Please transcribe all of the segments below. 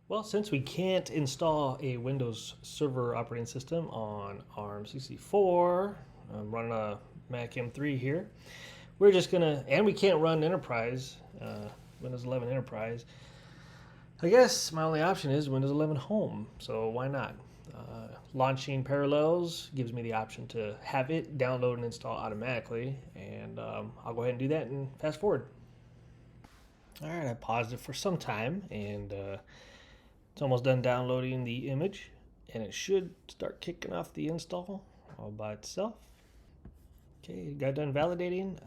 Well, since we can't install a Windows Server operating system on ARM64, I'm running a Mac M3 here. We're just gonna, and we can't run Enterprise, Windows 11 Enterprise. I guess my only option is Windows 11 Home, so why not? Launching Parallels gives me the option to have it download and install automatically, and I'll go ahead and do that and fast forward. All right, I paused it for some time, and it's almost done downloading the image, and it should start kicking off the install all by itself. Okay, got done validating.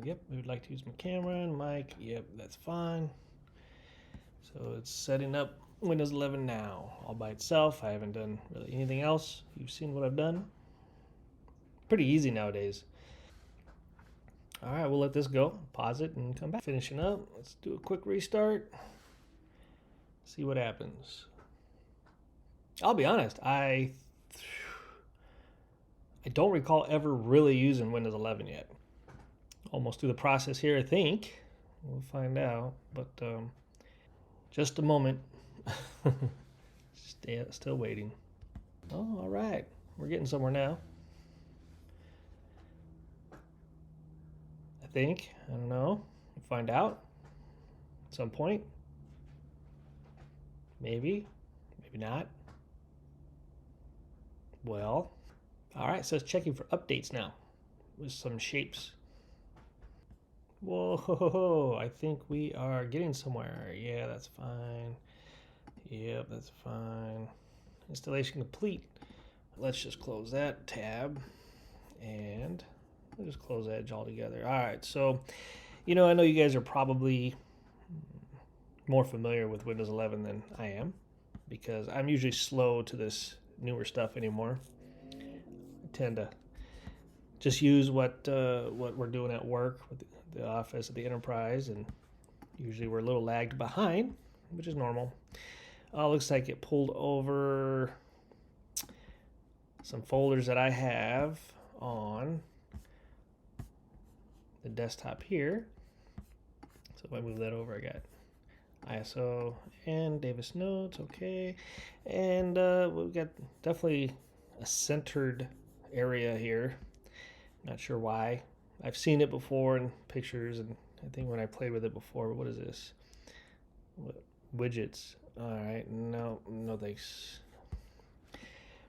Yep, we would like to use my camera and mic. Yep, that's fine. So it's setting up Windows 11 now, all by itself. I haven't done really anything else. You've seen what I've done. Pretty easy nowadays. All right, we'll let this go. Pause it and come back. Finishing up. Let's do a quick restart. See what happens. I'll be honest, I don't recall ever really using Windows 11 yet. Almost through the process here, I think. We'll find out, but just a moment. Still waiting. Oh, all right. We're getting somewhere now. I think. I don't know. We'll find out at some point. Maybe. Maybe not. Well, all right. So it's checking for updates now with some shapes. Whoa, I think we are getting somewhere. Yeah, that's fine. Yep, that's fine. Installation complete. Let's just close that tab and we'll just close Edge altogether. All right, so, I know you guys are probably more familiar with Windows 11 than I am because I'm usually slow to this newer stuff anymore. I tend to just use what we're doing at work with the office at the enterprise, and usually we're a little lagged behind, which is normal. Looks like it pulled over some folders that I have on the desktop here. So if I move that over, I got ISO and Davis Notes, okay. And we've got definitely a centered area here. Not sure why. I've seen it before in pictures, and I think when I played with it before. What is this? What? Widgets. All right. No thanks.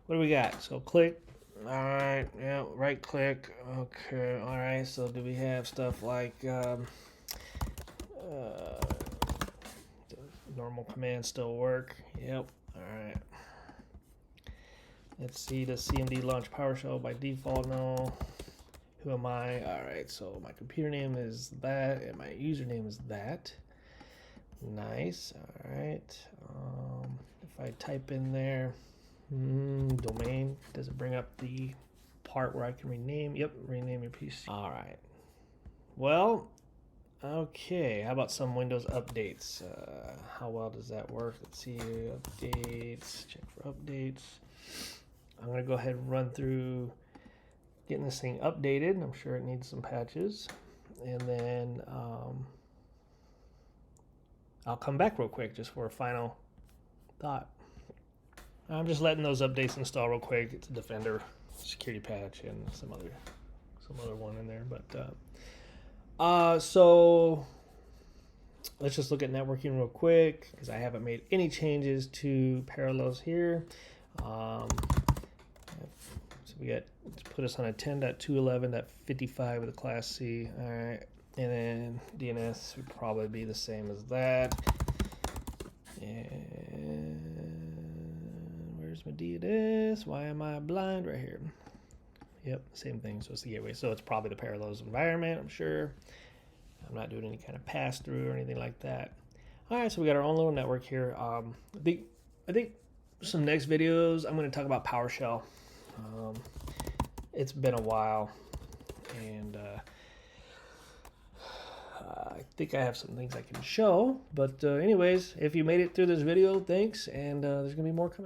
What do we got? So click. All right. Yeah. Right click. Okay. All right. So do we have stuff like normal commands still work? Yep. All right. Let's see. Does CMD launch PowerShell by default? No. Who am I? All right, so my computer name is that, and my username is that. Nice. All right. If I type in there, domain, does it bring up the part where I can rename? Yep, rename your PC. All right. Well, okay. How about some Windows updates? How well does that work? Let's see. Updates. Check for updates. I'm gonna go ahead and run through getting this thing updated. I'm sure it needs some patches. And then I'll come back real quick just for a final thought. I'm just letting those updates install real quick. It's a Defender security patch and some other one in there. But so let's just look at networking real quick because I haven't made any changes to Parallels here. So we got, let's put us on a 10.211.55 with a class C. All right. And then DNS would probably be the same as that. And where's my DNS? Why am I blind? Right here. Yep, same thing. So it's the gateway. So it's probably the Parallels environment, I'm sure. I'm not doing any kind of pass through or anything like that. All right, so we got our own little network here. I think some next videos I'm going to talk about PowerShell. It's been a while, and I think I have some things I can show. But anyways, if you made it through this video, thanks, and there's going to be more coming.